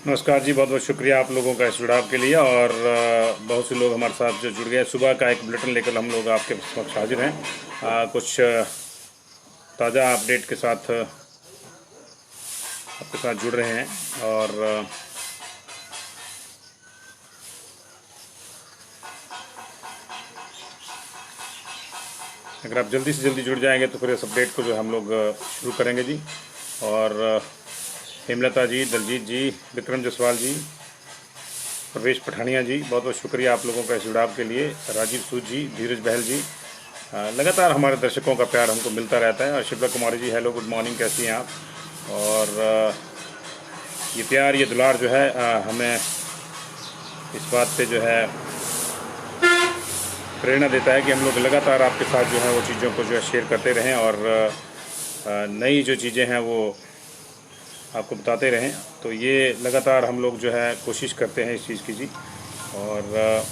नमस्कार जी, बहुत बहुत शुक्रिया आप लोगों का इस जुड़ाव के लिए। और बहुत से लोग हमारे साथ जो जुड़ गए। सुबह का एक बुलेटिन लेकर हम लोग आपके समक्ष हाजिर हैं। कुछ ताज़ा अपडेट के साथ आपके साथ जुड़ रहे हैं। और अगर आप जल्दी से जल्दी जुड़ जाएंगे तो फिर इस अपडेट को जो हम लोग शुरू करेंगे जी। और हेमलता जी, दलजीत जी, विक्रम जायसवाल जी, प्रवेश पठानिया जी, बहुत बहुत शुक्रिया आप लोगों का इस जुड़ाव के लिए। राजीव सूद जी, धीरज बहल जी, लगातार हमारे दर्शकों का प्यार हमको मिलता रहता है। और शिवला Kumari ji, hello, good morning, कैसी हैं आप। और ये प्यार, ये दुलार जो है हमें इस बात पे जो है प्रेरणा देता है कि हम लोग लगातार आपके साथ जो है वो चीज़ों को जो है शेयर करते रहें और नई जो चीज़ें हैं वो आपको बताते रहें। तो ये लगातार हम लोग जो है कोशिश करते हैं इस चीज़ की जी। और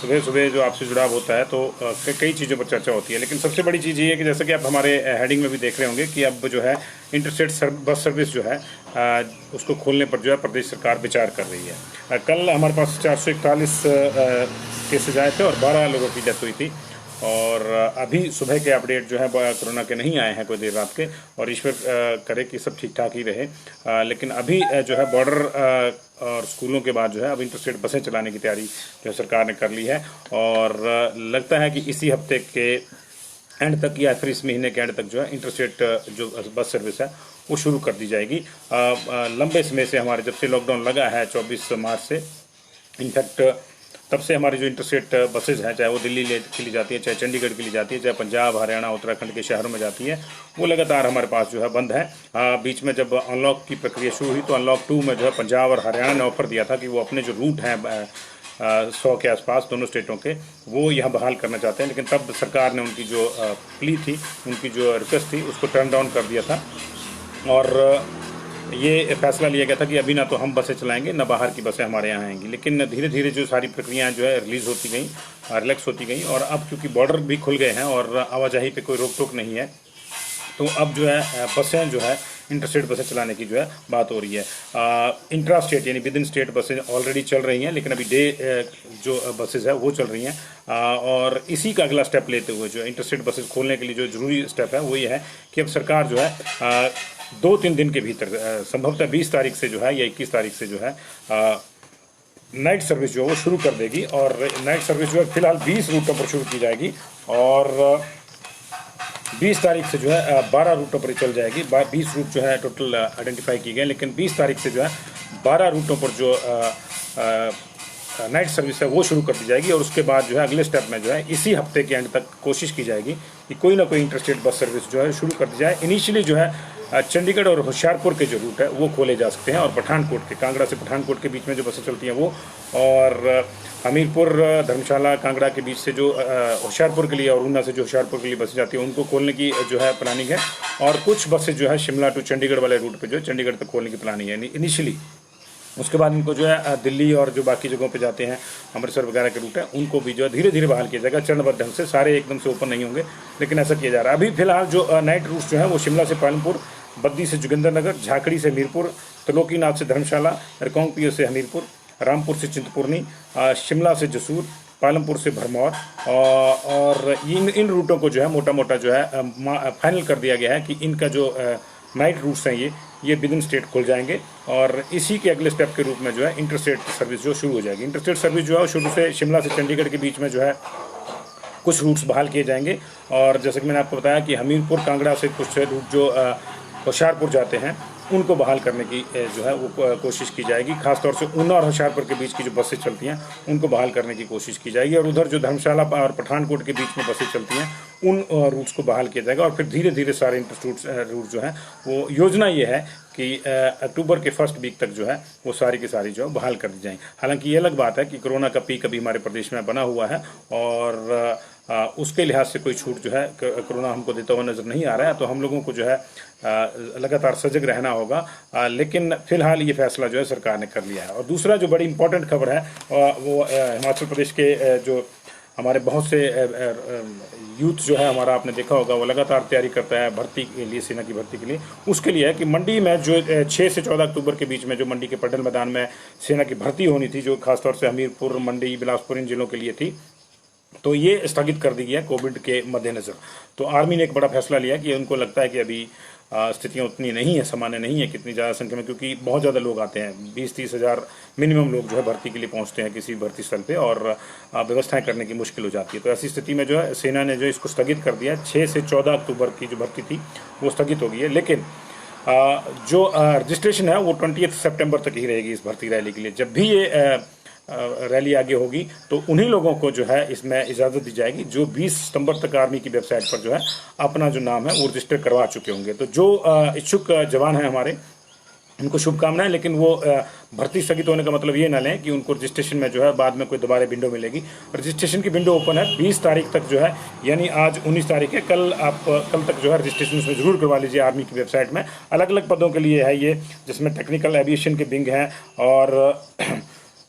सुबह सुबह जो आपसे जुड़ाव होता है तो कई चीज़ों पर चर्चा होती है। लेकिन सबसे बड़ी चीज़ ये है कि जैसा कि आप हमारे हेडिंग में भी देख रहे होंगे कि अब जो है इंटरस्टेट बस सर्विस जो है उसको खोलने पर जो है प्रदेश सरकार विचार कर रही है। कल हमारे पास 441 केसेज आए थे और 12 लोगों की डेथ हुई थी। और अभी सुबह के अपडेट जो है कोरोना के नहीं आए हैं कोई देर रात के, और ईश्वर करे कि सब ठीक ठाक ही रहे। लेकिन अभी जो है बॉर्डर और स्कूलों के बाद जो है अब इंटरस्टेट बसें चलाने की तैयारी जो है सरकार ने कर ली है। और लगता है कि इसी हफ्ते के एंड तक या फिर इस महीने के एंड तक जो है इंटरस्टेट जो बस सर्विस है वो शुरू कर दी जाएगी। लंबे समय से हमारे जब से लॉकडाउन लगा है 24 मार्च से, इनफैक्ट तब से हमारी जो इंटरस्टेट बसेज हैं, चाहे वो दिल्ली के लिए जाती है, चाहे चंडीगढ़ के लिए जाती है, चाहे पंजाब, हरियाणा, उत्तराखंड के शहरों में जाती है, वो लगातार हमारे पास जो है बंद है। बीच में जब अनलॉक की प्रक्रिया शुरू हुई तो अनलॉक 2 में जो है पंजाब और हरियाणा ने ऑफर दिया था कि वो अपने जो रूट हैं 100 के आसपास दोनों स्टेटों के, वो यहाँ बहाल करना चाहते हैं। लेकिन तब सरकार ने उनकी जो प्ली थी, उनकी जो रिक्वेस्ट थी, उसको टर्न डाउन कर दिया था। और ये फैसला लिया गया था कि अभी ना तो हम बसें चलाएंगे ना बाहर की बसें हमारे यहाँ आएंगी। लेकिन धीरे धीरे जो सारी प्रक्रियाएं जो है रिलीज़ होती गई, रिलैक्स होती गई। और अब चूँकि बॉर्डर भी खुल गए हैं और आवाजाही पे कोई रोक टोक नहीं है, तो अब जो है बसें जो है इंटरस्टेट बसें चलाने की जो है बात हो रही है। इंट्रा स्टेट यानी विद इन स्टेट बसें ऑलरेडी चल रही हैं, लेकिन अभी डे जो बसेज है वो चल रही हैं। और इसी का अगला स्टेप लेते हुए जो इंटरस्टेट बसेज खोलने के लिए जो ज़रूरी स्टेप है वो ये है कि अब सरकार जो है 2-3 दिन के भीतर, संभवतः 20 तारीख से जो है या 21 तारीख से जो है नाइट सर्विस जो है वो शुरू कर देगी। और नाइट सर्विस जो है फिलहाल 20 रूटों पर शुरू की जाएगी और 20 तारीख से जो है 12 रूटों पर चल जाएगी। 20 रूट जो है टोटल आइडेंटिफाई किए गए, लेकिन 20 तारीख से जो है 12 रूटों पर जो नाइट सर्विस है वो शुरू कर दी जाएगी। और उसके बाद जो है अगले स्टेप में जो है इसी हफ्ते के एंड तक कोशिश की जाएगी कि कोई ना कोई इंटरस्टेट बस सर्विस जो है शुरू कर दी जाए। इनिशियली जो है चंडीगढ़ और होशियारपुर के जो रूट है वो खोले जा सकते हैं, और पठानकोट के, कांगड़ा से पठानकोट के बीच में जो बसें चलती हैं वो, और हमीरपुर धर्मशाला कांगड़ा के बीच से जो होशियारपुर के लिए और ऊना से जो होशियारपुर के लिए बसें जाती हैं उनको खोलने की जो है प्लानिंग है। और कुछ बसें जो है शिमला टू चंडीगढ़ वाले रूट पे जो है चंडीगढ़ तक खोलने की प्लानिंग है इनिशियली। उसके बाद इनको जो है दिल्ली और जो बाकी जगहों पे जाते हैं, अमृतसर वगैरह के रूट है, उनको भी जो है धीरे धीरे बहाल किया जाएगा चरणबद्ध ढंग से। सारे एकदम से ओपन नहीं होंगे, लेकिन ऐसा किया जा रहा है। अभी फिलहाल जो नाइट रूट्स जो है वो शिमला से पालमपुर, बद्दी से जोगिंदरनगर, झाकड़ी से मीरपुर, त्रिलोकीनाथ से धर्मशाला, रिकांगपिओ से हमीरपुर, रामपुर से चिंतपूर्णी, शिमला से जसूर, पालमपुर से भरमौर, और इन रूटों को जो है मोटा मोटा जो है फाइनल कर दिया गया है कि इनका जो नाइट रूट्स हैं ये विद इन स्टेट खुल जाएंगे। और इसी के अगले स्टेप के रूप में जो है इंटरस्टेट सर्विस जो शुरू हो जाएगी। इंटरस्टेट सर्विस जो है शुरू से शिमला से चंडीगढ़ के बीच में जो है कुछ रूट्स बहाल किए जाएंगे। और जैसे कि मैंने आपको बताया कि हमीरपुर कांगड़ा से कुछ रूट जो होशियारपुर जाते हैं उनको बहाल करने की जो है वो कोशिश की जाएगी। खासतौर से ऊना और होशियारपुर के बीच की जो बसें चलती हैं उनको बहाल करने की कोशिश की जाएगी। और उधर जो धर्मशाला और पठानकोट के बीच में बसें चलती हैं उन रूट्स को बहाल किया जाएगा। और फिर धीरे धीरे सारे इंटरस्टेट रूट जो हैं वो, योजना ये है कि अक्टूबर के फर्स्ट वीक तक जो है वो सारी की सारी जो है बहाल कर दी जाएंगी। हालांकि ये अलग बात है कि कोरोना का पीक अभी हमारे प्रदेश में बना हुआ है और उसके लिहाज से कोई छूट जो है कोरोना हमको देता हुआ नज़र नहीं आ रहा है। तो हम लोगों को जो है लगातार सजग रहना होगा। लेकिन फिलहाल ये फैसला जो है सरकार ने कर लिया है। और दूसरा जो बड़ी इंपॉर्टेंट खबर है वो हिमाचल प्रदेश के जो हमारे बहुत से यूथ जो है हमारा, आपने देखा होगा, वो लगातार तैयारी करता है भर्ती के लिए, सेना की भर्ती के लिए। उसके लिए है कि मंडी में जो 6 से 14 अक्टूबर के बीच में जो मंडी के पडल मैदान में सेना की भर्ती होनी थी, जो खासतौर से हमीरपुर, मंडी, बिलासपुर इन जिलों के लिए थी, तो ये स्थगित कर दी गई है कोविड के मद्देनज़र। तो आर्मी ने एक बड़ा फैसला लिया कि उनको लगता है कि अभी स्थितियाँ उतनी नहीं है, सामान्य नहीं है कितनी ज़्यादा संख्या में, क्योंकि बहुत ज़्यादा लोग आते हैं, 20-30 हज़ार मिनिमम लोग जो है भर्ती के लिए पहुंचते हैं किसी भर्ती स्थल पे, और व्यवस्थाएं करने की मुश्किल हो जाती है। तो ऐसी स्थिति में जो है सेना ने जो इसको स्थगित कर दिया। 6 से 14 अक्टूबर की जो भर्ती थी वो स्थगित हो गई है, लेकिन जो रजिस्ट्रेशन है वो 20 सितंबर तक ही रहेगी इस भर्ती रैली के लिए। जब भी ये रैली आगे होगी तो उन्हीं लोगों को जो है इसमें इजाज़त दी जाएगी जो 20 सितंबर तक आर्मी की वेबसाइट पर जो है अपना जो नाम है वो रजिस्टर करवा चुके होंगे। तो जो इच्छुक जवान हैं हमारे, उनको शुभकामनाएं, लेकिन वो भर्ती स्थगित होने का मतलब ये ना लें कि उनको रजिस्ट्रेशन में जो है बाद में कोई दोबारा विंडो मिलेगी। रजिस्ट्रेशन की विंडो ओपन है 20 तारीख तक जो है, यानी आज 19 तारीख है, कल तक जो है रजिस्ट्रेशन उसमें जरूर करवा लीजिए आर्मी की वेबसाइट में। अलग अलग पदों के लिए है ये, जिसमें टेक्निकल एविएशन के विंग हैं, और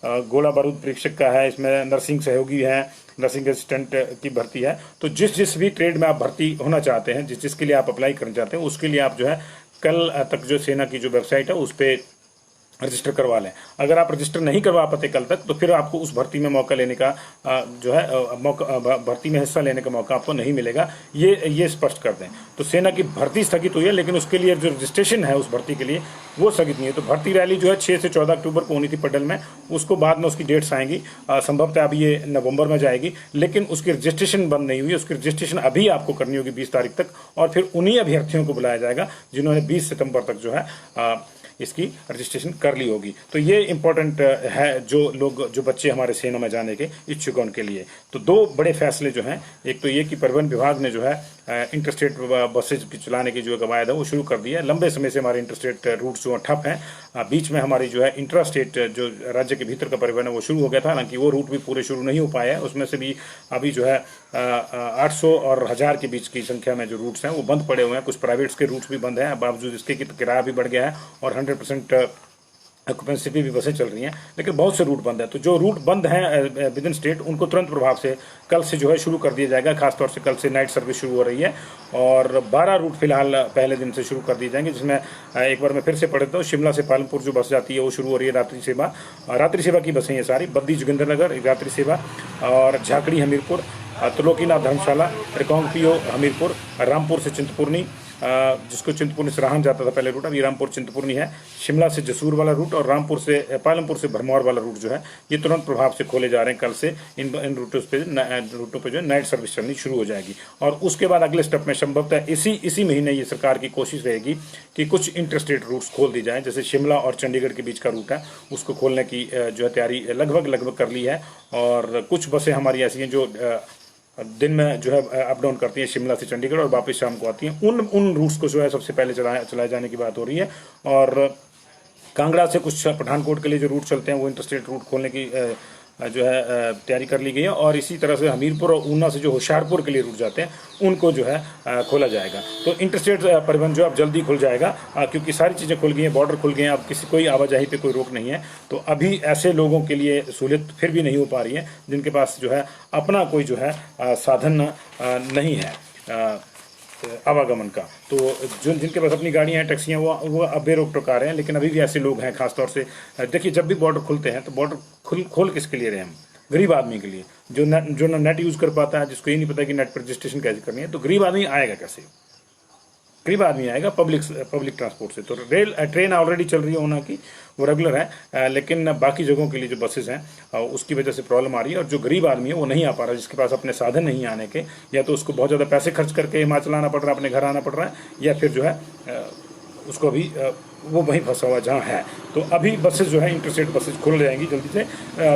गोला बारूद परीक्षक का है, इसमें नर्सिंग सहयोगी है, नर्सिंग असिस्टेंट की भर्ती है। तो जिस भी ट्रेड में आप भर्ती होना चाहते हैं, जिसके लिए आप अप्लाई करना चाहते हैं, उसके लिए आप जो है कल तक जो सेना की जो वेबसाइट है उस पर रजिस्टर करवा लें। अगर आप रजिस्टर नहीं करवा पाते कल तक, तो फिर आपको उस भर्ती में मौका लेने का जो है भर्ती में हिस्सा लेने का मौका आपको नहीं मिलेगा, ये स्पष्ट कर दें। तो सेना की भर्ती स्थगित हुई है, लेकिन उसके लिए जो रजिस्ट्रेशन है उस भर्ती के लिए वो स्थगित नहीं है। तो भर्ती रैली जो है 6 से 14 अक्टूबर को होनी थी पडल में, उसको बाद में उसकी डेट्स आएंगी, संभवतः अब ये नवंबर में जाएगी, लेकिन उसकी रजिस्ट्रेशन बंद नहीं हुई। उसकी रजिस्ट्रेशन अभी आपको करनी होगी 20 तारीख तक, और फिर उन्हीं अभ्यर्थियों को बुलाया जाएगा जिन्होंने 20 सितंबर तक जो है इसकी रजिस्ट्रेशन कर ली होगी। तो ये इंपॉर्टेंट है जो बच्चे हमारे सेना में जाने के इच्छुक हैं उनके लिए। तो दो बड़े फैसले जो हैं, एक तो ये कि परिवहन विभाग ने जो है इंटरस्टेट बसेज चलाने की जो कवायद है वो शुरू कर दी है। लंबे समय से हमारे इंटरस्टेट रूट्स जो ठप हैं, बीच में हमारी जो है इंट्रा स्टेट जो राज्य के भीतर का परिवहन है वो शुरू हो गया था, हालांकि वो रूट भी पूरे शुरू नहीं हो पाए हैं। उसमें से भी अभी जो है 800 और 1000 के बीच की संख्या में जो रूट्स हैं वो बंद पड़े हुए हैं। कुछ प्राइवेट्स के रूट्स भी बंद हैं, बावजूद इसके कि किराया भी बढ़ गया है और 100% ऑक्यूपेंसी पे भी बसें चल रही हैं, लेकिन बहुत से रूट बंद है। तो जो रूट बंद हैं विद इन स्टेट, उनको तुरंत प्रभाव से कल से जो है शुरू कर दिया जाएगा। खासतौर से कल से नाइट सर्विस शुरू हो रही है, और 12 रूट फिलहाल पहले दिन से शुरू कर दिए जाएंगे, जिसमें एक बार मैं फिर से पढ़ देता हूँ। शिमला से पालमपुर जो बस जाती है वो शुरू हो रही है रात्रि सेवा की बसें ये सारी, बद्दी जोगिंद्रनगर रात्रि सेवा, और झाकड़ी हमीरपुर, त्रिलोकीनाथ धर्मशाला, रिकांगपियो हमीरपुर, रामपुर से चिंतपूर्णी, जिसको चिंतपूर्णी से राहन जाता था पहले रूट, अब ये रामपुर चिंतपूर्णी है, शिमला से जसूर वाला रूट, और रामपुर से पालमपुर से भरमौर वाला रूट जो है ये तुरंत प्रभाव से खोले जा रहे हैं। कल से इन रूटों पे जो है नाइट सर्विस चलनी शुरू हो जाएगी। और उसके बाद अगले स्टेप में संभवतः इसी महीने ये सरकार की कोशिश रहेगी कि कुछ इंटरस्टेट रूट्स खोल दी जाएँ। जैसे शिमला और चंडीगढ़ के बीच का रूट है उसको खोलने की जो है तैयारी लगभग कर ली है, और कुछ बसें हमारी ऐसी हैं जो दिन में जो है अप डाउन करती हैं शिमला से चंडीगढ़ और वापस शाम को आती हैं। उन रूट्स को जो है सबसे पहले चलाए जाने की बात हो रही है। और कांगड़ा से कुछ पठानकोट के लिए जो रूट चलते हैं वो इंटरस्टेट रूट खोलने की जो है तैयारी कर ली गई है, और इसी तरह से हमीरपुर और ऊना से जो होशियारपुर के लिए रूट जाते हैं उनको जो है खोला जाएगा। तो इंटरस्टेट परिवहन जो अब जल्दी खुल जाएगा, क्योंकि सारी चीज़ें खुल गई हैं, बॉर्डर खुल गए हैं, अब कोई आवाजाही पे कोई रोक नहीं है। तो अभी ऐसे लोगों के लिए सहूलियत फिर भी नहीं हो पा रही है जिनके पास जो है अपना कोई जो है साधन नहीं है आवागमन का। तो जिनके पास अपनी गाड़ियाँ हैं, टैक्सियाँ, वो अब बेरोक टोका रहे हैं, लेकिन अभी भी ऐसे लोग हैं। खासतौर से देखिए, जब भी बॉर्डर खुलते हैं तो बॉर्डर खोल किसके लिए रहे हम? गरीब आदमी के लिए, जो ना नेट यूज़ कर पाता है, जिसको ये नहीं पता कि नेट पर रजिस्ट्रेशन कैसे करनी है। तो गरीब आदमी आएगा कैसे? गरीब आदमी आएगा पब्लिक ट्रांसपोर्ट से। तो ट्रेन ऑलरेडी चल रही है ऊना की, वो रेगुलर है, लेकिन बाकी जगहों के लिए जो बसेस हैं उसकी वजह से प्रॉब्लम आ रही है। और जो गरीब आदमी है वो नहीं आ पा रहा, जिसके पास अपने साधन नहीं आने के, या तो उसको बहुत ज़्यादा पैसे खर्च करके हिमाचल आना पड़ रहा है, अपने घर आना पड़ रहा है, या फिर जो है उसको अभी वो वहीं फंसा हुआ जहाँ है। तो अभी बसेस जो है इंटरस्टेट बसेस खुल जाएंगी जल्दी से।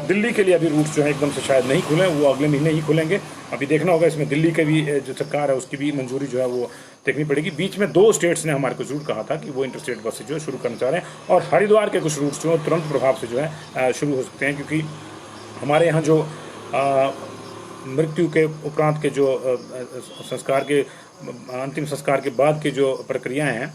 दिल्ली के लिए अभी रूट्स जो है एकदम से शायद नहीं खुले, वो अगले महीने ही खुलेंगे। अभी देखना होगा, इसमें दिल्ली के भी जो सरकार है उसकी भी मंजूरी जो है वो देखनी पड़ेगी। बीच में 2 स्टेट्स ने हमारे को जरूर कहा था कि वो इंटरस्टेट बसेज जो है शुरू करना चाह रहे हैं, और हरिद्वार के कुछ रूट्स जो है तुरंत प्रभाव से जो है शुरू हो सकते हैं, क्योंकि हमारे यहाँ जो मृत्यु के उपरांत के जो संस्कार के अंतिम संस्कार के बाद की जो प्रक्रियाएं हैं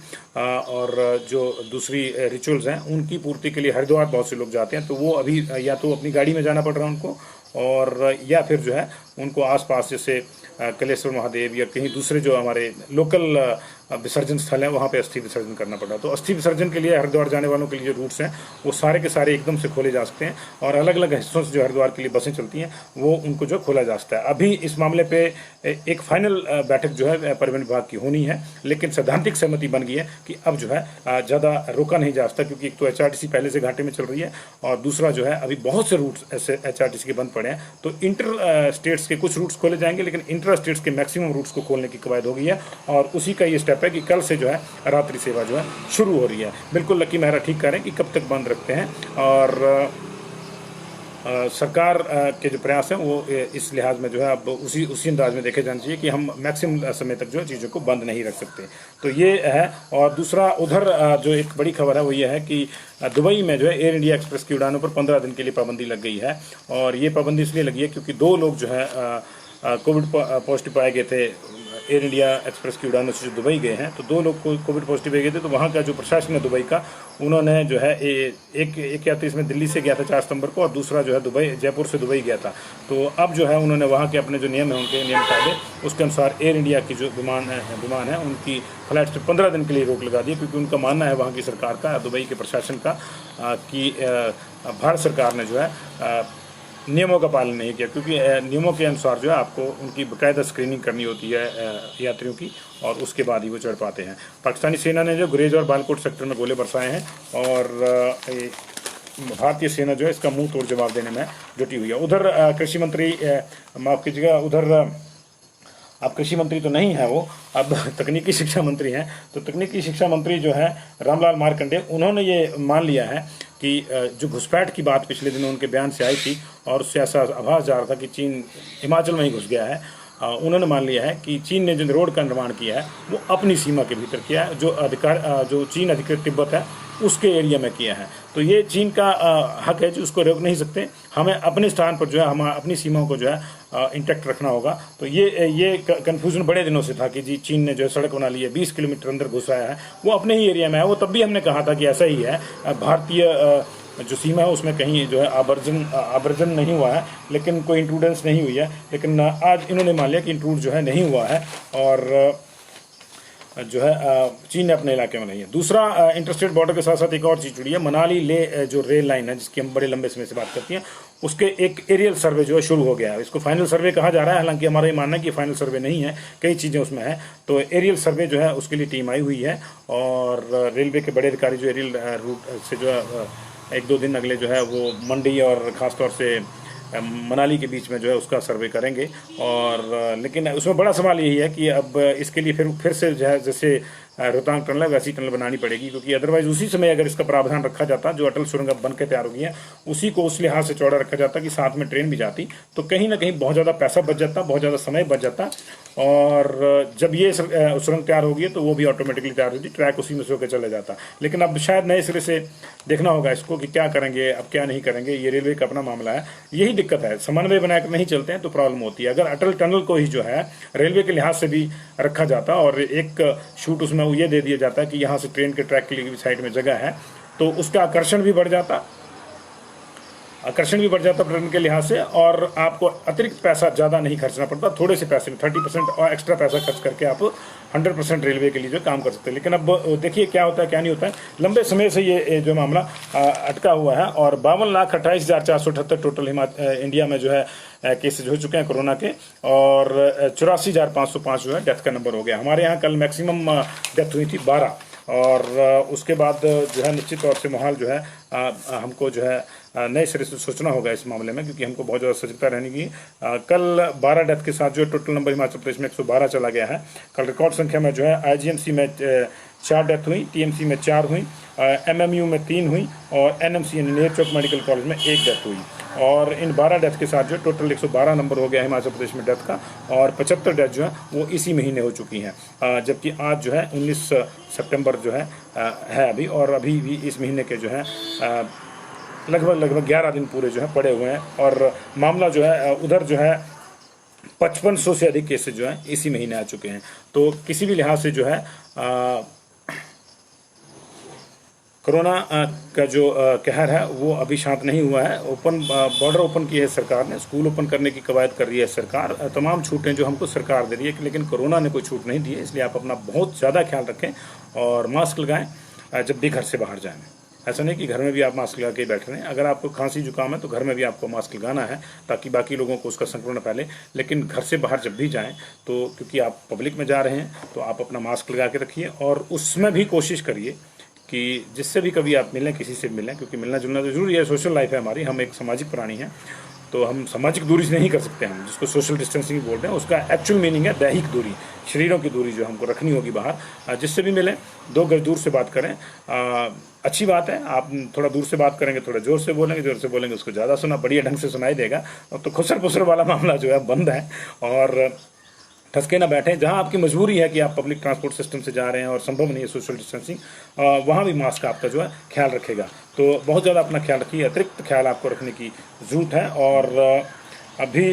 और जो दूसरी रिचुअल्स हैं उनकी पूर्ति के लिए हरिद्वार बहुत से लोग जाते हैं। तो वो अभी या तो अपनी गाड़ी में जाना पड़ रहा है उनको, और या फिर जो है उनको आसपास जैसे कलेश्वर महादेव या कहीं दूसरे जो हमारे लोकल विसर्जन स्थल हैं वहाँ पे अस्थि विसर्जन करना पड़ा। तो अस्थि विसर्जन के लिए हरिद्वार जाने वालों के लिए जो रूट्स हैं वो सारे के सारे एकदम से खोले जा सकते हैं, और अलग अलग हिस्सों से जो हरिद्वार के लिए बसें चलती हैं वो उनको जो खोला जा सकता है। अभी इस मामले पे एक फाइनल बैठक जो है परिवहन विभाग की होनी है, लेकिन सैद्धांतिक सहमति बन गई है कि अब जो है ज़्यादा रोका नहीं जा सकता, क्योंकि एक तो HRTC पहले से घाटे में चल रही है, और दूसरा जो है अभी बहुत से रूट्स ऐसे HRTC के बंद पड़े हैं। तो इंटर स्टेट्स के कुछ रूट्स खोले जाएंगे, लेकिन इंटर स्टेट्स के मैक्सिमम रूट्स को खोलने की कवायद हो गई है, और उसी का ये स्टेप है कि कल से जो है रात्रि सेवा जो है शुरू हो रही है। बिल्कुल लक्की मेहरा ठीक कह रहे हैं कि कब तक बंद रखते हैं, और सरकार के जो प्रयास हैं वो इस लिहाज में जो है अब उसी अंदाज में देखे जाना चाहिए कि हम मैक्सिमम समय तक जो है चीज़ों को बंद नहीं रख सकते। तो ये है। और दूसरा उधर जो एक बड़ी खबर है वो ये है कि दुबई में जो है एयर इंडिया एक्सप्रेस की उड़ानों पर 15 दिन के लिए पाबंदी लग गई है, और ये पाबंदी इसलिए लगी है क्योंकि 2 लोग जो है कोविड पॉजिटिव पाए गए थे एयर इंडिया एक्सप्रेस की उड़ानों से जो दुबई गए हैं। तो 2 लोग को कोविड पॉजिटिव गए थे, तो वहाँ का जो प्रशासन है दुबई का, उन्होंने जो है एक यात्री इसमें दिल्ली से गया था 4 सितंबर को, और दूसरा जो है दुबई जयपुर से दुबई गया था। तो अब जो है उन्होंने वहाँ के अपने जो नियम है उनके नियम कायदे उसके अनुसार एयर इंडिया की जो विमान है उनकी फ्लाइट पर 15 दिन के लिए रोक लगा दी, क्योंकि उनका मानना है वहाँ की सरकार का, दुबई के प्रशासन का, कि भारत सरकार ने जो है नियमों का पालन नहीं किया, क्योंकि नियमों के अनुसार जो है आपको उनकी बाकायदा स्क्रीनिंग करनी होती है यात्रियों की, और उसके बाद ही वो चढ़ पाते हैं। पाकिस्तानी सेना ने जो गुरेज और बालाकोट सेक्टर में गोले बरसाए हैं, और भारतीय सेना जो है इसका मुंह तोड़ जवाब देने में जुटी हुई है। उधर कृषि मंत्री, माफ कीजिएगा, उधर अब कृषि मंत्री तो नहीं है वो, अब तकनीकी शिक्षा मंत्री हैं। तो तकनीकी शिक्षा मंत्री जो है रामलाल मारकंडे, उन्होंने ये मान लिया है कि जो घुसपैठ की बात पिछले दिनों उनके बयान से आई थी, और उससे ऐसा आभास जा रहा था कि चीन हिमाचल में ही घुस गया है, उन्होंने मान लिया है कि चीन ने जो रोड का निर्माण किया है वो अपनी सीमा के भीतर किया है, जो चीन अधिकृत तिब्बत है उसके एरिया में किया है। तो ये चीन का हक है जो उसको रोक नहीं सकते। हमें अपने स्थान पर जो है हम अपनी सीमाओं को जो है इंटैक्ट रखना होगा। तो ये कन्फ्यूजन बड़े दिनों से था कि जी चीन ने जो है सड़क बना ली है, 20 किलोमीटर अंदर घुसाया है, वो अपने ही एरिया में है। वो तब भी हमने कहा था कि ऐसा ही है, भारतीय जो सीमा है उसमें कहीं जो है आवर्जन नहीं हुआ है, लेकिन कोई इंट्रूडेंस नहीं हुई है। लेकिन आज इन्होंने मान लिया कि इंट्रूड जो है नहीं हुआ है, और जो है चीन ने अपने इलाके में नहीं है। दूसरा, इंटरस्टेट बॉर्डर के साथ साथ एक और चीज़ जुड़ी है, मनाली ले जो रेल लाइन है जिसकी हम बड़े लंबे समय से बात करते हैं, उसके एक एरियल सर्वे जो है शुरू हो गया है। इसको फाइनल सर्वे कहा जा रहा है, हालांकि हमारा ये मानना है कि फाइनल सर्वे नहीं है, कई चीज़ें उसमें हैं। तो एरियल सर्वे जो है उसके लिए टीम आई हुई है, और रेलवे के बड़े अधिकारी जो एरियल रूट से जो है 1-2 दिन अगले जो है वो मंडी और ख़ासतौर से मनाली के बीच में जो है उसका सर्वे करेंगे। और लेकिन उसमें बड़ा सवाल यही है कि अब इसके लिए फिर से जो है जैसे रोहतांग टनल है वैसी टनल बनानी पड़ेगी, क्योंकि अदरवाइज उसी समय अगर इसका प्रावधान रखा जाता, जो अटल सुरंग अब बन के तैयार हो गई है, उसी को उस लिहाज से चौड़ा रखा जाता कि साथ में ट्रेन भी जाती, तो कहीं ना कहीं बहुत ज़्यादा पैसा बच जाता, बहुत ज़्यादा समय बच जाता। और जब ये सुरंग तैयार होगी तो वो भी ऑटोमेटिकली तैयार होती, ट्रैक उसी में से होकर चला जाता। लेकिन अब शायद नए सिरे से देखना होगा इसको कि क्या करेंगे, अब क्या नहीं करेंगे, ये रेलवे का अपना मामला है। यही दिक्कत है, समन्वय बनाकर नहीं चलते हैं तो प्रॉब्लम होती है। अगर अटल टनल को ही जो है रेलवे के लिहाज से भी रखा जाता और एक शूट उसमें ये दे दिया जाता कि यहाँ से ट्रेन के ट्रैक के लिए भी साइड में जगह है, तो उसका आकर्षण भी बढ़ जाता ट्रेन के लिहाज से, और आपको अतिरिक्त पैसा ज़्यादा नहीं खर्चना पड़ता। थोड़े से पैसे में 30% और एक्स्ट्रा पैसा खर्च करके आप 100% रेलवे के लिए जो काम कर सकते हैं। लेकिन अब देखिए क्या होता है क्या नहीं होता है। लंबे समय से ये जो मामला अटका हुआ है, और 52,28,478 टोटल इंडिया में जो है केसेज हो चुके हैं कोरोना के, और 84,505 जो है डेथ का नंबर हो गया। हमारे यहाँ कल मैक्सिमम डेथ हुई थी 12, और उसके बाद जो है निश्चित तौर से माहौल जो है हमको जो है नए सिरे से सोचना होगा इस मामले में, क्योंकि हमको बहुत ज़्यादा सजगता रहने की। कल 12 डेथ के साथ जो टोटल नंबर हिमाचल प्रदेश में 112 चला गया है। कल रिकॉर्ड संख्या में जो है IGMC में 4 डेथ हुई, TMC में 4 हुई, MMU में 3 हुई, और NMC नेहरू चौक मेडिकल कॉलेज में 1 डेथ हुई। और इन 12 डेथ के साथ जो टोटल 112 नंबर हो गया हिमाचल प्रदेश में डेथ का, और 75 डेथ जो है वो इसी महीने हो चुकी हैं। जबकि आज जो है 19 सितंबर जो है अभी, और अभी भी इस महीने के जो है लगभग 11 दिन पूरे जो है पड़े हुए हैं। और मामला जो है उधर जो है 5500 से अधिक केसेज जो हैं इसी महीने आ चुके हैं। तो किसी भी लिहाज से जो है कोरोना का जो कहर है वो अभी शांत नहीं हुआ है। बॉर्डर ओपन की है सरकार ने, स्कूल ओपन करने की कवायद कर रही है सरकार, तमाम छूटें जो हमको सरकार दे रही है, लेकिन कोरोना ने कोई छूट नहीं दी है। इसलिए आप अपना बहुत ज़्यादा ख्याल रखें और मास्क लगाएं जब भी घर से बाहर जाएं। ऐसा नहीं कि घर में भी आप मास्क लगा के बैठ रहे हैं। अगर आपको खांसी जुकाम है तो घर में भी आपको मास्क लगाना है ताकि बाकी लोगों को उसका संक्रमण फैले। लेकिन घर से बाहर जब भी जाएं तो क्योंकि आप पब्लिक में जा रहे हैं तो आप अपना मास्क लगा के रखिए और उसमें भी कोशिश करिए कि जिससे भी कभी आप मिलें किसी से मिलें, क्योंकि मिलना जुलना तो जरूरी है, सोशल लाइफ है हमारी, हम एक सामाजिक प्राणी हैं, तो हम सामाजिक दूरी से नहीं कर सकते। हम जिसको सोशल डिस्टेंसिंग बोल रहे हैं उसका एक्चुअल मीनिंग है दैहिक दूरी, शरीरों की दूरी जो हमको रखनी होगी बाहर। जिससे भी मिलें 2 गज दूर से बात करें। अच्छी बात है, आप थोड़ा दूर से बात करेंगे, थोड़ा जोर से बोलेंगे उसको ज़्यादा सुना बढ़िया ढंग से सुनाई देगा। तो खुसर पुसर वाला मामला जो है बंद है और ठसके ना बैठें। जहां आपकी मजबूरी है कि आप पब्लिक ट्रांसपोर्ट सिस्टम से जा रहे हैं और संभव नहीं है सोशल डिस्टेंसिंग, वहां भी मास्क आपका जो है ख्याल रखेगा। तो बहुत ज़्यादा अपना ख्याल रखिए, अतिरिक्त ख्याल आपको रखने की ज़रूरत है। और अभी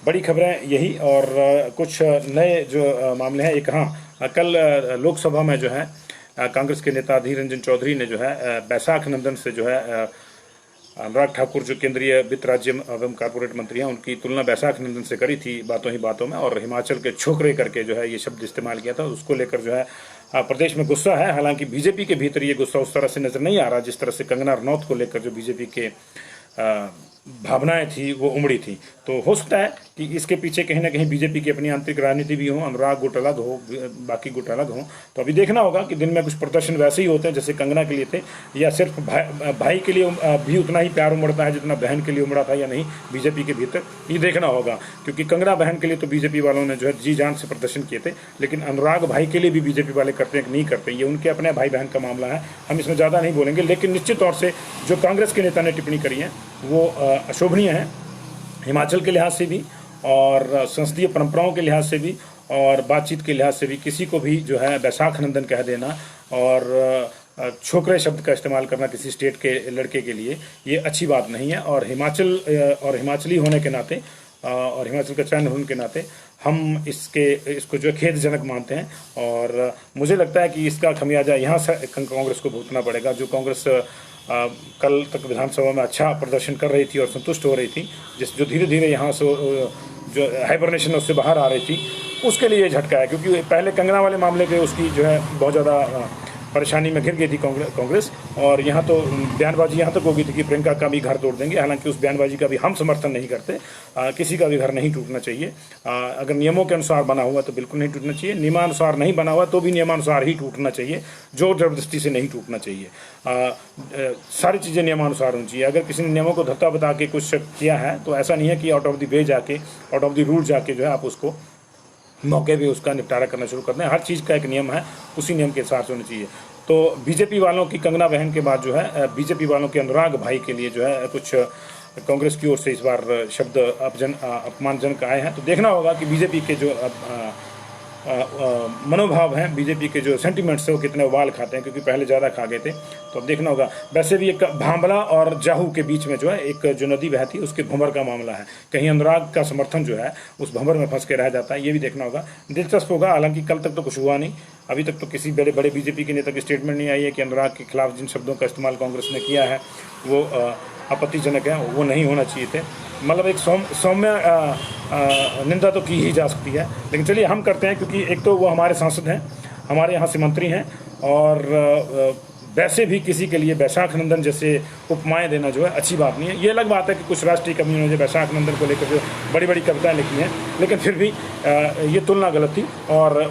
बड़ी खबरें यही और कुछ नए जो मामले हैं। एक हाँ, कल लोकसभा में जो है कांग्रेस के नेता अधीर रंजन चौधरी ने जो है बैसाख नंदन से जो है अनुराग ठाकुर जो केंद्रीय वित्त राज्य एवं कारपोरेट मंत्री हैं उनकी तुलना बैसाख नंदन से करी थी बातों ही बातों में, और हिमाचल के छोकरे करके जो है ये शब्द इस्तेमाल किया था। उसको लेकर जो है प्रदेश में गुस्सा है। हालांकि बीजेपी के भीतर ये गुस्सा उस तरह से नजर नहीं आ रहा जिस तरह से कंगना रनौत को लेकर जो बीजेपी के भावनाएं थी वो उमड़ी थी। तो हो सकता है कि इसके पीछे कहीं ना कहीं बीजेपी की अपनी आंतरिक राजनीति भी हो, अनुराग गुट अलग हो, बाकी गुट अलग हो। तो अभी देखना होगा कि दिन में कुछ प्रदर्शन वैसे ही होते हैं जैसे कंगना के लिए थे, या सिर्फ भाई के लिए भी उतना ही प्यार उमड़ता है जितना बहन के लिए उमड़ा था या नहीं बीजेपी के भीतर, ये देखना होगा। क्योंकि कंगना बहन के लिए तो बीजेपी वालों ने जो है जी जान से प्रदर्शन किए थे, लेकिन अनुराग भाई के लिए भी बीजेपी वाले करते हैं कि नहीं करते, ये उनके अपने भाई बहन का मामला है, हम इसमें ज़्यादा नहीं बोलेंगे। लेकिन निश्चित तौर से जो कांग्रेस के नेता ने टिप्पणी करी है वो अशोभनीय है, हिमाचल के लिहाज से भी और संसदीय परंपराओं के लिहाज से भी और बातचीत के लिहाज से भी। किसी को भी जो है बैसाख नंदन कह देना और छोकरे शब्द का इस्तेमाल करना किसी स्टेट के लड़के के लिए ये अच्छी बात नहीं है। और हिमाचली होने के नाते और हिमाचल का चयन होने के नाते हम इसको जो खेदजनक मानते हैं। और मुझे लगता है कि इसका खमियाजा यहाँ से कांग्रेस को भुगतना पड़ेगा। जो कांग्रेस कल तक विधानसभा में अच्छा प्रदर्शन कर रही थी और संतुष्ट हो रही थी, जो धीरे धीरे यहाँ से जो हाइबरनेशन उससे बाहर आ रही थी, उसके लिए झटका है। क्योंकि पहले कंगना वाले मामले के उसकी जो है बहुत ज़्यादा परेशानी में घिर गई थी कांग्रेस, और यहाँ तो बयानबाजी यहाँ तक हो गई थी कि प्रियंका का भी घर तोड़ देंगे। हालांकि उस बयानबाजी का भी हम समर्थन नहीं करते। किसी का भी घर नहीं टूटना चाहिए। अगर नियमों के अनुसार बना हुआ तो बिल्कुल नहीं टूटना चाहिए, नियमानुसार नहीं बना हुआ तो भी नियमानुसार ही टूटना चाहिए, जोर जबरदस्ती से नहीं टूटना चाहिए। सारी चीज़ें नियमानुसार होनी चाहिए। अगर किसी ने नियमों को धत्ता बता के कुछ किया है तो ऐसा नहीं है कि आउट ऑफ द वे जाके, आउट ऑफ द रूल जाके जो है आप उसको मौके पे उसका निपटारा करना शुरू कर दें। हर चीज़ का एक नियम है, उसी नियम के हिसाब से होना चाहिए। तो बीजेपी वालों की कंगना बहन के बाद जो है बीजेपी वालों के अनुराग भाई के लिए जो है कुछ कांग्रेस की ओर से इस बार शब्द अपमानजनक आए हैं। तो देखना होगा कि बीजेपी के जो मनोभाव हैं, बीजेपी के जो सेंटिमेंट्स हैं वो कितने उबाल खाते हैं, क्योंकि पहले ज़्यादा खा गए थे। तो अब देखना होगा। वैसे भी एक भांबला और जाहू के बीच में जो है एक जो नदी बहती है उसके भंवर का मामला है। कहीं अनुराग का समर्थन जो है उस भंवर में फंस के रह जाता है, ये भी देखना होगा। दिलचस्प होगा। हालांकि कल तक तो कुछ हुआ नहीं, अभी तक तो किसी बड़े बड़े बीजेपी के नेता की स्टेटमेंट नहीं आई है कि अनुराग के खिलाफ जिन शब्दों का इस्तेमाल कांग्रेस ने किया है वो आपत्तिजनक है, वो नहीं होना चाहिए थे। मतलब एक सौम्य निंदा तो की ही जा सकती है। लेकिन चलिए हम करते हैं, क्योंकि एक तो वो हमारे सांसद हैं, हमारे यहाँ से मंत्री हैं, और वैसे भी किसी के लिए बैसाख नंदन जैसे उपमाएं देना जो है अच्छी बात नहीं है। ये अलग बात है कि कुछ राष्ट्रीय कवियों ने जो बैसाख नंदन को लेकर जो बड़ी बड़ी कविताएं लिखी हैं, लेकिन फिर भी ये तुलना गलत थी। और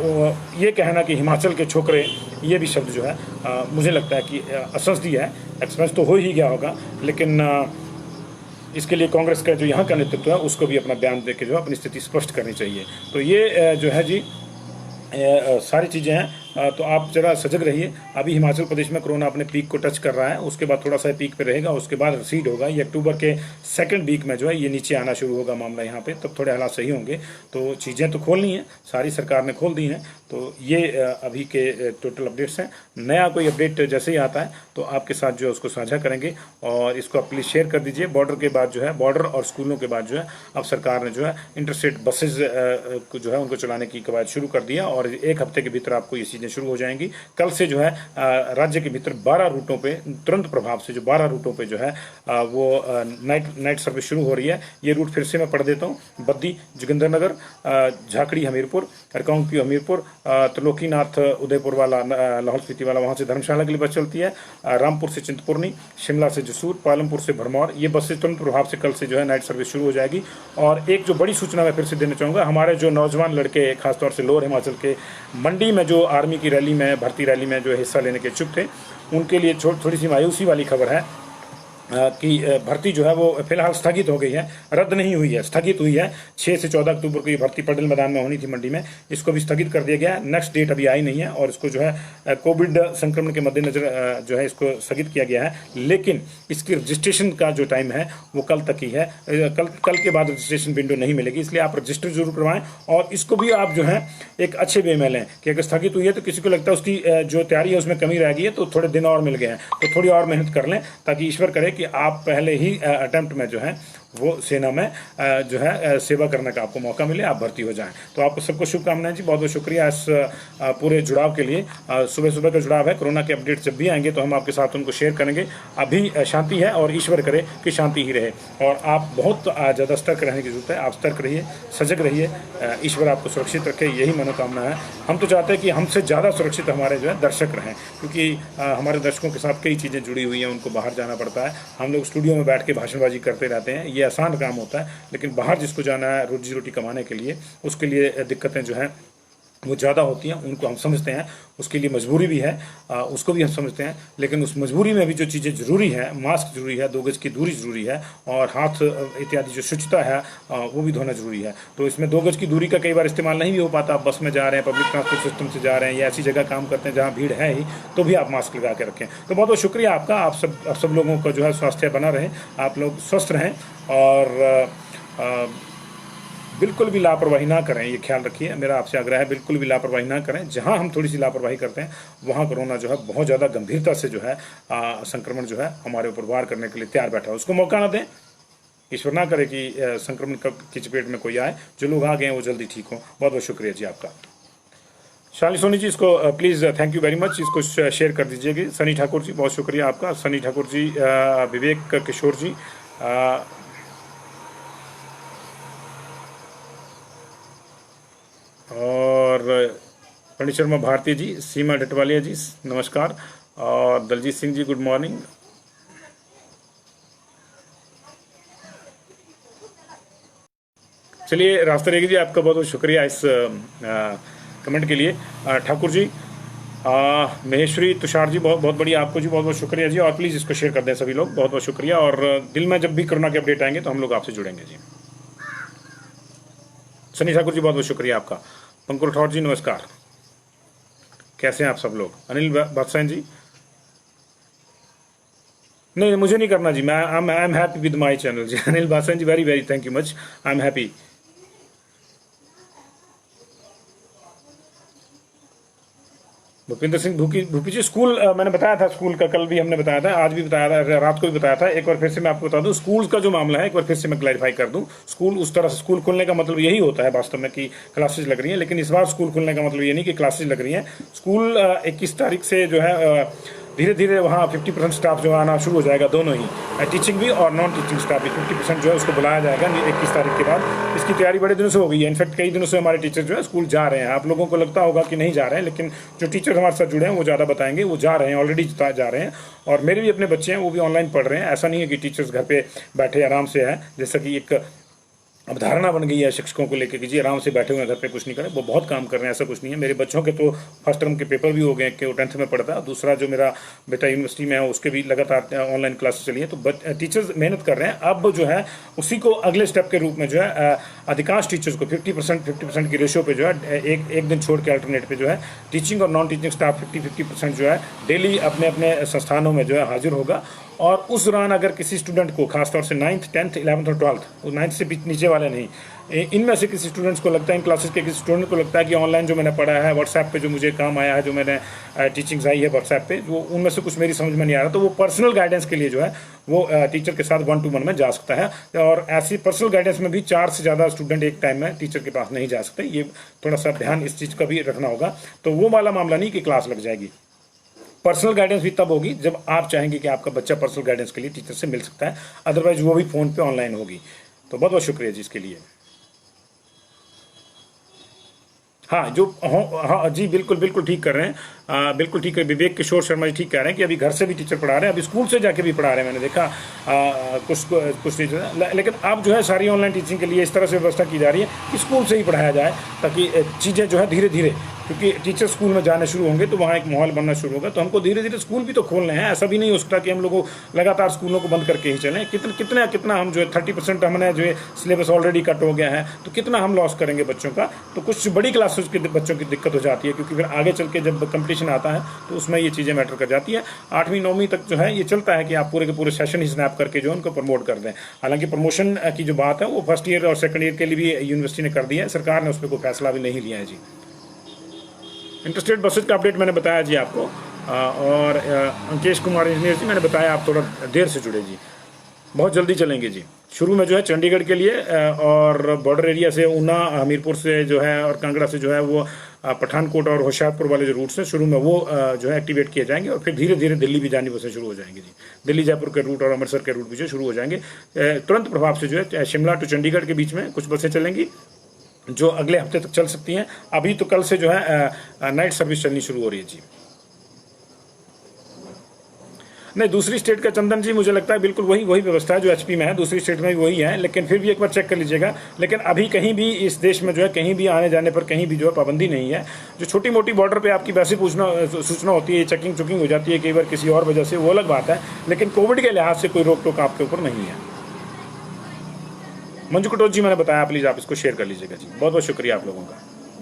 ये कहना कि हिमाचल के छोकरे, ये भी शब्द जो है मुझे लगता है कि असंसदीय है। एक्सपेंस तो हो ही गया होगा, लेकिन इसके लिए कांग्रेस का जो यहाँ का नेतृत्व है उसको भी अपना बयान देकर जो अपनी स्थिति स्पष्ट करनी चाहिए। तो ये जो है जी सारी चीज़ें हैं। तो आप जरा सजग रहिए। अभी हिमाचल प्रदेश में कोरोना अपने पीक को टच कर रहा है, उसके बाद थोड़ा सा पीक पे रहेगा, उसके बाद रिसीड होगा। ये अक्टूबर के सेकंड वीक में जो है ये नीचे आना शुरू होगा मामला यहाँ पे, तब थोड़े हालात सही होंगे। तो चीज़ें तो खोलनी है, सारी सरकार ने खोल दी हैं। तो ये अभी के टोटल अपडेट्स हैं। नया कोई अपडेट जैसे ही आता है तो आपके साथ जो है उसको साझा करेंगे, और इसको आप प्लीज़ शेयर कर दीजिए। बॉर्डर के बाद जो है, बॉर्डर और स्कूलों के बाद जो है अब सरकार ने जो है इंटरस्टेट बसेज को जो है उनको चलाने की कवायद शुरू कर दिया, और एक हफ्ते के भीतर आपको ये चीज़ें शुरू हो जाएंगी। कल से जो है राज्य के भीतर 12 रूटों पे तुरंत प्रभाव से जो 12 रूटों पे जो है वो नाइट सर्विस शुरू हो रही है। ये रूट फिर से मैं पढ़ देता हूँ। बद्दी जोगिंद्रनगर, झाकड़ी हमीरपुर, रिकांगपिओ हमीरपुर, त्रिलोकीनाथ उदयपुर वाला, लाहौल स्पीति वाला, वहाँ से धर्मशाला के लिए बस चलती है। रामपुर से चिंतपूर्णी, शिमला से जसूर, पालमपुर से भरमौर, ये बसें तुरंत प्रभाव से कल से जो है नाइट सर्विस शुरू हो जाएगी। और एक जो बड़ी सूचना मैं फिर से देना चाहूँगा, हमारे जो नौजवान लड़के खासतौर से लोअर हिमाचल के मंडी में जो आर्मी की रैली में, भर्ती रैली में जो हिस्सा लेने के इच्छुक थे, उनके लिए थोड़ी सी मायूसी वाली खबर है कि भर्ती जो है वो फिलहाल स्थगित हो गई है, रद्द नहीं हुई है, स्थगित हुई है। 6 से 14 अक्टूबर को ये भर्ती पटेल मैदान में होनी थी मंडी में, इसको भी स्थगित कर दिया गया है। नेक्स्ट डेट अभी आई नहीं है, और इसको जो है कोविड संक्रमण के मद्देनजर जो है इसको स्थगित किया गया है। लेकिन इसकी रजिस्ट्रेशन का जो टाइम है वो कल तक ही है, कल के बाद रजिस्ट्रेशन विंडो नहीं मिलेगी, इसलिए आप रजिस्टर जरूर करवाएं। और इसको भी आप जो है एक अच्छे वे में लें कि अगर स्थगित हुई है तो किसी को लगता है उसकी जो तैयारी है उसमें कमी रह गई है, तो थोड़े दिन और मिल गए हैं, तो थोड़ी और मेहनत कर लें, ताकि ईश्वर करे कि आप पहले ही अटेम्प्ट में जो है वो सेना में जो है सेवा करने का आपको मौका मिले, आप भर्ती हो जाएं। तो आपको सबको शुभकामनाएं जी, बहुत बहुत शुक्रिया इस पूरे जुड़ाव के लिए। सुबह सुबह का जुड़ाव है, कोरोना के अपडेट जब भी आएंगे तो हम आपके साथ उनको शेयर करेंगे। अभी शांति है, और ईश्वर करे कि शांति ही रहे, और आप बहुत ज़्यादा सतर्क रहने की जरूरत है। आप सतर्क रहिए, सजग रहिए, ईश्वर आपको सुरक्षित रखे, यही मनोकामना है। हम तो चाहते हैं कि हमसे ज़्यादा सुरक्षित हमारे जो है दर्शक रहें, क्योंकि हमारे दर्शकों के साथ कई चीज़ें जुड़ी हुई हैं, उनको बाहर जाना पड़ता है। हम लोग स्टूडियो में बैठ के भाषणबाजी करते रहते हैं, ये आसान काम होता है, लेकिन बाहर जिसको जाना है रोजी रोटी कमाने के लिए, उसके लिए दिक्कतें जो हैं वो ज़्यादा होती हैं। उनको हम समझते हैं, उसके लिए मजबूरी भी है, उसको भी हम समझते हैं। लेकिन उस मजबूरी में भी जो चीज़ें ज़रूरी है, मास्क जरूरी है, 2 गज की दूरी ज़रूरी है, और हाथ इत्यादि जो शुचिता है वो भी धोना ज़रूरी है। तो इसमें 2 गज की दूरी का कई बार इस्तेमाल नहीं भी हो पाता। आप बस में जा रहे हैं, पब्लिक ट्रांसपोर्ट सिस्टम से जा रहे हैं, या ऐसी जगह काम करते हैं जहाँ भीड़ है ही, तो भी आप मास्क लगा के रखें। तो बहुत बहुत शुक्रिया आपका। आप सब लोगों का जो है स्वास्थ्य बना रहे, आप लोग स्वस्थ रहें, और बिल्कुल भी लापरवाही ना करें, ये ख्याल रखिए। मेरा आपसे आग्रह है, बिल्कुल भी लापरवाही ना करें। जहां हम थोड़ी सी लापरवाही करते हैं वहां कोरोना जो है बहुत ज़्यादा गंभीरता से जो है संक्रमण जो है हमारे ऊपर वार करने के लिए तैयार बैठा है। उसको मौका ना दें। ईश्वर ना करे कि संक्रमण की चपेट में कोई आए। जो लोग आ गए हैं वो जल्दी ठीक हों। बहुत बहुत शुक्रिया जी आपका। शाली सोनी जी, इसको please thank you very much, इसको शेयर कर दीजिएगा। सनी ठाकुर जी, बहुत शुक्रिया आपका। सनी ठाकुर जी, विवेक किशोर जी, और पंडित शर्मा भारती जी, सीमा डटवालिया जी नमस्कार, और दलजीत सिंह जी गुड मॉर्निंग। चलिए रास्ता रेगी जी, आपका बहुत बहुत शुक्रिया इस कमेंट के लिए। ठाकुर जी, महेश्वरी, तुषार जी, बहुत बहुत बढ़िया, आपको जी बहुत बहुत शुक्रिया जी। और प्लीज़ इसको शेयर कर दें सभी लोग, बहुत बहुत शुक्रिया। और दिल में जब भी कोरोना के अपडेट आएंगे तो हम लोग आपसे जुड़ेंगे जी। सनी ठाकुर जी, बहुत बहुत शुक्रिया आपका। पंकुर ठौर जी नमस्कार, कैसे हैं आप सब लोग। अनिल बादशाह जी, नहीं मुझे नहीं करना जी, मैं I am happy with my channel जी। Anil Badshah ji, very very thank you much, I am happy. Bhupinder Singh Bhupi ji, school मैंने बताया था, स्कूल का कल भी हमने बताया था, आज भी बताया था, रात को भी बताया था। एक बार फिर से मैं आपको बता दूं, स्कूल का जो मामला है एक बार फिर से मैं क्लैरिफाई कर दूं। स्कूल उस तरह से, स्कूल खुलने का मतलब यही होता है वास्तव में कि क्लासेज लग रही हैं, लेकिन इस बार स्कूल खुलने का मतलब ये नहीं कि क्लासेज लग रही हैं। स्कूल 21 तारीख से जो है धीरे धीरे वहाँ 50% स्टाफ जो आना शुरू हो जाएगा, दोनों ही, टीचिंग भी और नॉन टीचिंग स्टाफ भी 50% जो है उसको बुलाया जाएगा 21 तारीख के बाद। इसकी तैयारी बड़े दिनों से हो गई है। इनफैक्ट कई दिनों से हमारे टीचर जो है स्कूल जा रहे हैं। आप लोगों को लगता होगा कि नहीं जा रहे हैं, लेकिन जो टीचर हमारे साथ जुड़े हैं वो ज़्यादा बताएंगे, वो जा रहे हैं, ऑलरेडी जा रहे हैं। और मेरे भी अपने बच्चे हैं, वो भी ऑनलाइन पढ़ रहे हैं। ऐसा नहीं है कि टीचर्स घर पर बैठे आराम से है, जैसा कि एक अवधारणा बन गई है शिक्षकों को लेकर कि जी आराम से बैठे हुए हैं घर पे, कुछ नहीं करें, वो बहुत काम कर रहे हैं, ऐसा कुछ नहीं है। मेरे बच्चों के तो फर्स्ट टर्म के पेपर भी हो गए कि वो 10th में पढ़ता है, दूसरा जो मेरा बेटा यूनिवर्सिटी में है उसके भी लगातार ऑनलाइन क्लासेस चली है। तो टीचर्स मेहनत कर रहे हैं। अब जो है उसी को अगले स्टेप के रूप में जो है अधिकांश टीचर्स को 50% की रेशियो पे जो है एक दिन छोड़ के अल्टरनेट पे जो है टीचिंग और नॉन टीचिंग स्टाफ 50% जो है डेली अपने अपने संस्थानों में जो है हाजिर होगा। और उस दौरान अगर किसी स्टूडेंट को, खासतौर से 9th 10th 11th और 12th, वो 9th से नीचे वाले नहीं, इनमें से किसी स्टूडेंट्स को लगता है, इन क्लासेस के किसी स्टूडेंट को लगता है कि ऑनलाइन जो मैंने पढ़ा है, व्हाट्सएप पे जो मुझे काम आया है, जो मैंने टीचिंग्स आई है व्हाट्सएप पे, वो उनमें से कुछ मेरी समझ में नहीं आ रहा, तो वो पर्सनल गाइडेंस के लिए जो है वो टीचर के साथ 1-to-1 में जा सकता है। और ऐसी पर्सनल गाइडेंस में भी 4 से ज़्यादा स्टूडेंट एक टाइम में टीचर के पास नहीं जा सकते। ये थोड़ा सा ध्यान इस चीज़ का भी रखना होगा। तो वो वाला मामला नहीं कि क्लास लग जाएगी। पर्सनल गाइडेंस भी तब होगी जब आप चाहेंगे कि आपका बच्चा पर्सनल गाइडेंस के लिए टीचर से मिल सकता है, अदरवाइज वो भी फ़ोन पे ऑनलाइन होगी। तो बहुत बहुत शुक्रिया जी इसके लिए। हाँ जो हाँ जी बिल्कुल ठीक कर रहे हैं, बिल्कुल ठीक है। विवेक किशोर शर्मा जी ठीक कह रहे हैं कि अभी घर से भी टीचर पढ़ा रहे हैं, अभी स्कूल से जाके भी पढ़ा रहे हैं। मैंने देखा कुछ टीचर, लेकिन अब जो है सारी ऑनलाइन टीचिंग के लिए इस तरह से व्यवस्था की जा रही है कि स्कूल से ही पढ़ाया जाए, ताकि चीज़ें जो है धीरे धीरे, क्योंकि टीचर स्कूल में जाने शुरू होंगे तो वहाँ एक माहौल बनना शुरू होगा। तो हमको धीरे धीरे स्कूल भी तो खोलने हैं, ऐसा भी नहीं हो सकता कि हम लोग लगातार स्कूलों को बंद करके ही चलें। कितना हम जो है 30% हमने जो है सिलेबस ऑलरेडी कट हो गया है, तो कितना हम लॉस करेंगे बच्चों का। तो कुछ बड़ी क्लासेस के बच्चों की दिक्कत हो जाती है, क्योंकि फिर आगे चल के जब कंपटीशन आता है तो उसमें ये चीज़ें मैटर कर जाती है। 8वीं 9वीं तक जो है ये चलता है कि आप पूरे के पूरे सेशन ही स्नैप करके जो है उनको प्रमोट कर दें। हालांकि प्रमोशन की जो बात है वो फर्स्ट ईयर और सेकंड ईयर के लिए भी यूनिवर्सिटी ने कर दिया है, सरकार ने उस पर कोई फैसला भी नहीं लिया है जी। इंटरस्टेट बसेज का अपडेट मैंने बताया जी आपको, और अंकेश कुमार इंजीनियर जी मैंने बताया, आप थोड़ा देर से जुड़े जी, बहुत जल्दी चलेंगे जी। शुरू में जो है चंडीगढ़ के लिए और बॉर्डर एरिया से ऊना, हमीरपुर से जो है और कांगड़ा से जो है वो पठानकोट और होशियारपुर वाले जो रूट्स हैं शुरू में वो जो है एक्टिवेट किए जाएंगे, और फिर धीरे धीरे दिल्ली भी जानी बसें शुरू हो जाएंगी जी। दिल्ली जयपुर के रूट और अमृतसर के रूट भी जो शुरू हो जाएंगे तुरंत प्रभाव से। जो है शिमला टू चंडीगढ़ के बीच में कुछ बसें चलेंगी जो अगले हफ्ते तक चल सकती हैं। अभी तो कल से जो है नाइट सर्विस चलनी शुरू हो रही है जी। नहीं, दूसरी स्टेट का चंदन जी मुझे लगता है बिल्कुल वही व्यवस्था है जो एचपी में है, दूसरी स्टेट में भी वही है, लेकिन फिर भी एक बार चेक कर लीजिएगा। लेकिन अभी कहीं भी इस देश में जो है कहीं भी आने जाने पर कहीं भी जो है पाबंदी नहीं है। जो छोटी मोटी बॉर्डर पे आपकी वैसे सूचना होती है, चेकिंग हो जाती है कई बार किसी और वजह से, वो अलग बात है, लेकिन कोविड के लिहाज से कोई रोक टोक आपके ऊपर नहीं है। मंजू कटोच जी मैंने बताया, प्लीज़ आप इसको शेयर कर लीजिएगा जी। बहुत बहुत शुक्रिया आप लोगों का।